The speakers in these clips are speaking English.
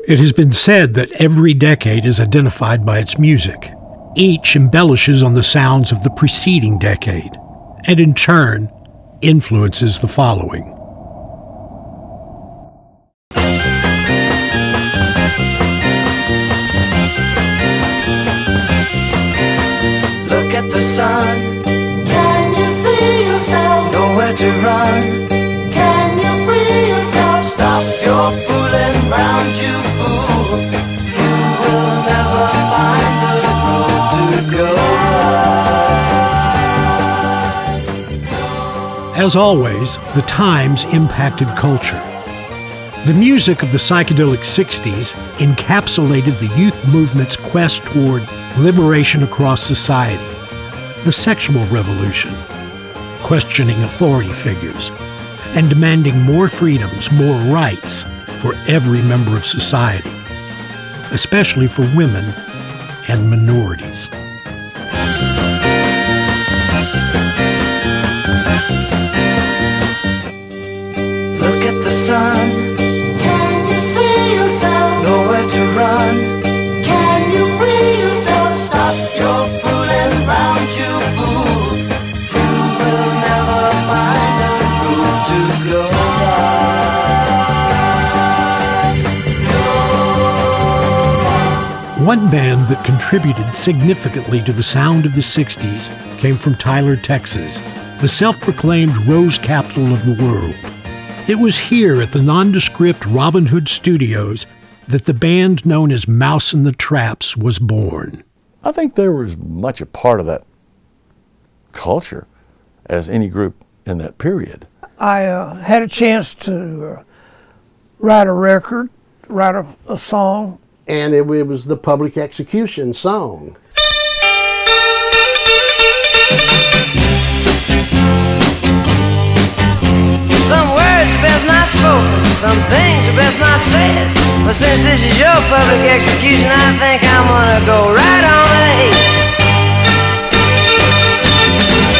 It has been said that every decade is identified by its music. Each embellishes on the sounds of the preceding decade, and in turn, influences the following. Look at the sun. Can you see yourself? Nowhere to run. Can you free yourself? Stop your fooling round, you fool. You will never find the road to go. As always, the times impacted culture. The music of the psychedelic 60s encapsulated the youth movement's quest toward liberation across society, the sexual revolution, questioning authority figures, and demanding more freedoms, more rights for every member of society, especially for women and minorities. Look at the sun. Can you see yourself? Nowhere to run. Can you free yourself? Stop your fooling round, you fool. You will never find a road to go. One band that contributed significantly to the sound of the 60s came from Tyler, Texas, the self-proclaimed rose capital of the world. It was here at the nondescript Robin Hood Studios that the band known as Mouse and the Traps was born. I think they were as much a part of that culture as any group in that period. I had a chance to write a record, write a song. And it was the public execution song. Some words are best not spoken, some things are best not said. But since this is your public execution, I think I'm gonna go right on ahead.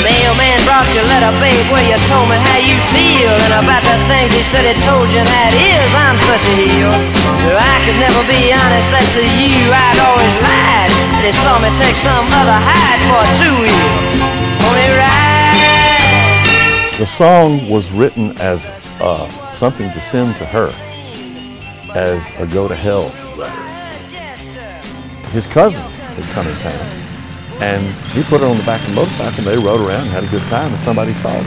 Mailman brought your letter, babe, where you told me how you feel, and about the things he said he told you, and that is I'm such a heel. I could never be honest, that to you I'd always lied. They saw me take some other hide for a two-wheel. Only ride. The song was written as something to send to her as a go-to-hell letter. His cousin had come in town, and he put her on the back of the motorcycle, and they rode around and had a good time, and somebody saw them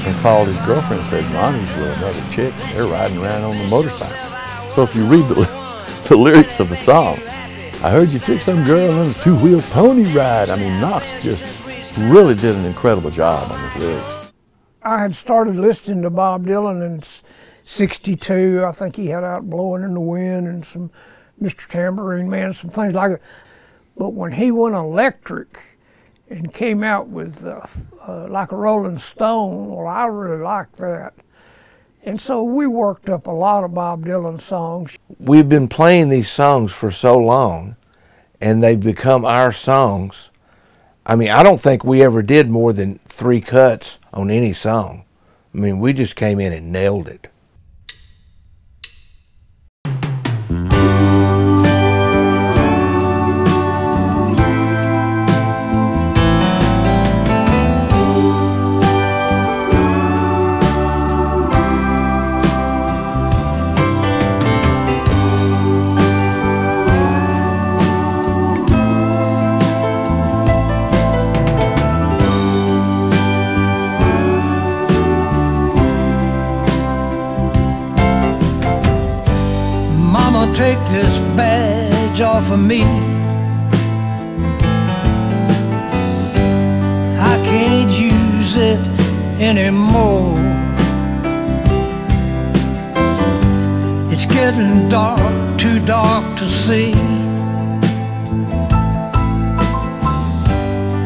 and called his girlfriend and said, Lonnie's with another chick, they're riding around on the motorcycle. So if you read the lyrics of the song, I heard you took some girl on a two-wheel pony ride. I mean, Knox just really did an incredible job on his lyrics. I had started listening to Bob Dylan in '62. I think he had out Blowing in the Wind and some Mr. Tambourine Man, some things like that. But when he went electric and came out with like a Rolling Stone, well, I really liked that. And so we worked up a lot of Bob Dylan songs. We've been playing these songs for so long, and they've become our songs. I mean, I don't think we ever did more than 3 cuts on any song. I mean, we just came in and nailed it. Take this badge off of me. I can't use it anymore. It's getting dark, too dark to see.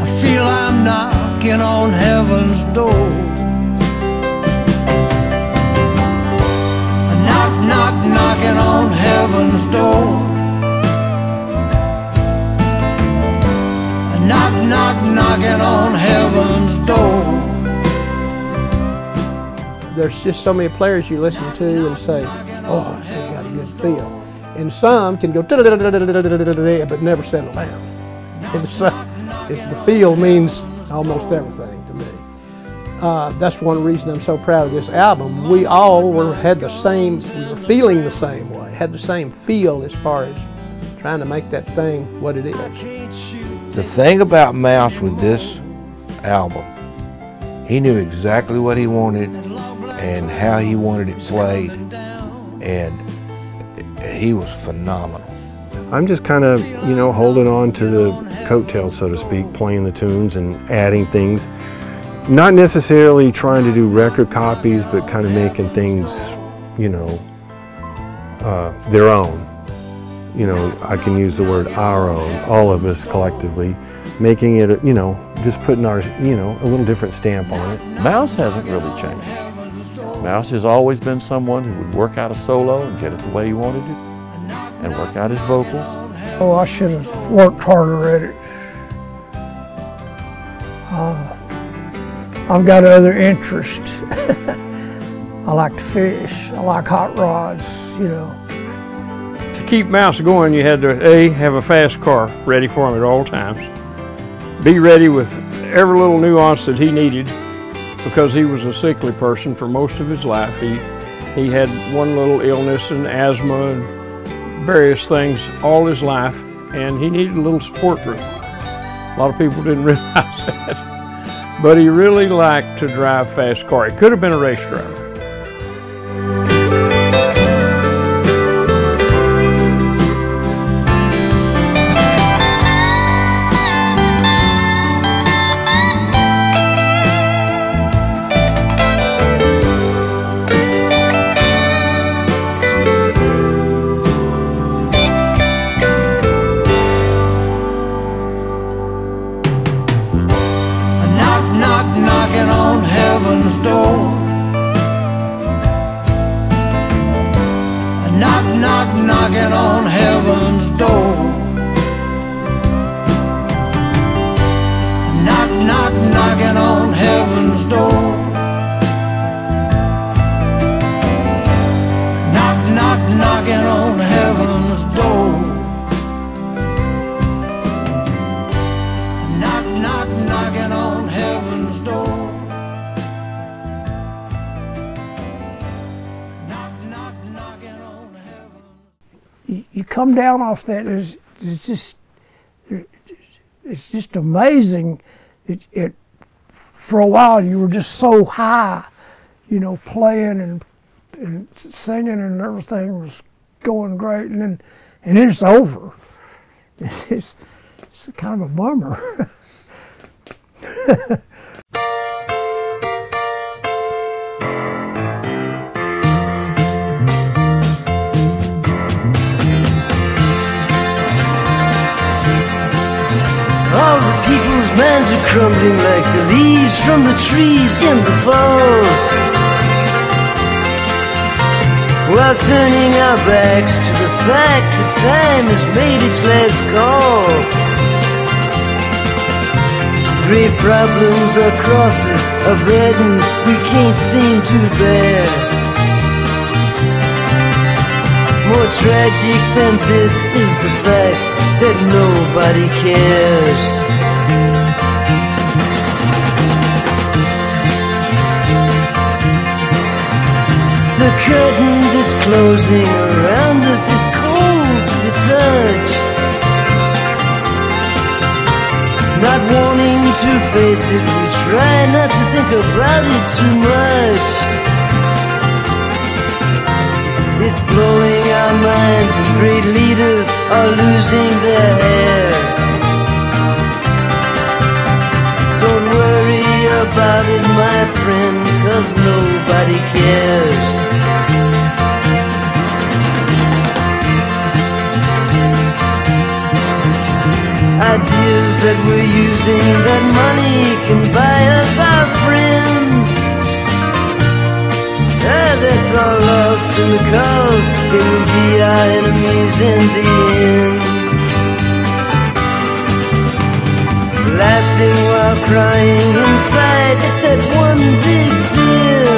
I feel I'm knocking on heaven's door. Knock, knock, knocking on heaven's door. Knock, knock, knocking on heaven's door. There's just so many players you listen to and say, oh, they got a good feel. And some can go but never settle down. And so the feel means almost everything to me. That's one reason I'm so proud of this album. We all we were feeling the same way, had the same feel as far as trying to make that thing what it is. The thing about Mouse with this album, he knew exactly what he wanted and how he wanted it played, and he was phenomenal. I'm just kind of, holding on to the coattails, so to speak, playing the tunes and adding things. Not necessarily trying to do record copies, but kind of making things, their own. I can use the word our own, all of us collectively, making it, just putting our, a little different stamp on it. Mouse hasn't really changed. Mouse has always been someone who would work out a solo and get it the way he wanted it, and work out his vocals. Oh, I should have worked harder at it. I've got other interests. I like to fish. I like hot rods, To keep Mouse going, you had to have a fast car ready for him at all times. Be ready with every little nuance that he needed, because he was a sickly person for most of his life. He had one little illness and asthma and various things all his life, and he needed a little support group. A lot of people didn't realize that. But he really liked to drive fast car. He could have been a race driver. Knocking on heaven's door. Knocking on heaven's door. Knocking on heaven's door. Knocking on heaven's door. Knocking on heaven's door. Knocking on heaven. You come down off that, it's just amazing. For a while you were just so high, playing and singing, and everything was going great, and then it's over. It's kind of a bummer. All the people's minds are crumbling like the leaves from the trees in the fall, while turning our backs to the fact that time has made its last call. Great problems are crosses, a burden we can't seem to bear. More tragic than this is the fact that nobody cares. The curtain that's closing around us is cold to the touch. Not wanting to face it, we try not to think about it too much. It's blowing our minds, and great leaders are losing their hair. Don't worry about it, my friend, 'cause nobody cares. Ideas that we're using, that money can buy us our friends. That's all lost in the cause. They will be our enemies in the end. Laughing while crying inside at that one big fear.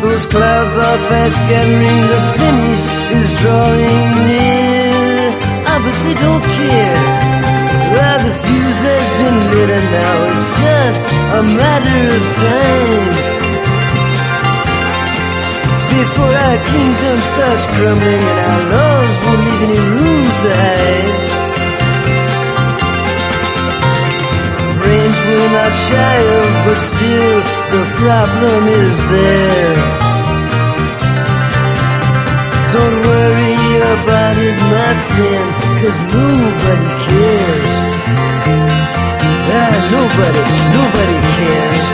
Those Those clouds are fast gathering, the finish is drawing near. Ah, but they don't care. Well, the fuse has been lit and now it's just a matter of time before our kingdom starts crumbling and our laws won't leave any room to hide. Brains we're not shy of, but still the problem is there. Don't worry about it, my friend, 'cause nobody cares. Ah, nobody cares.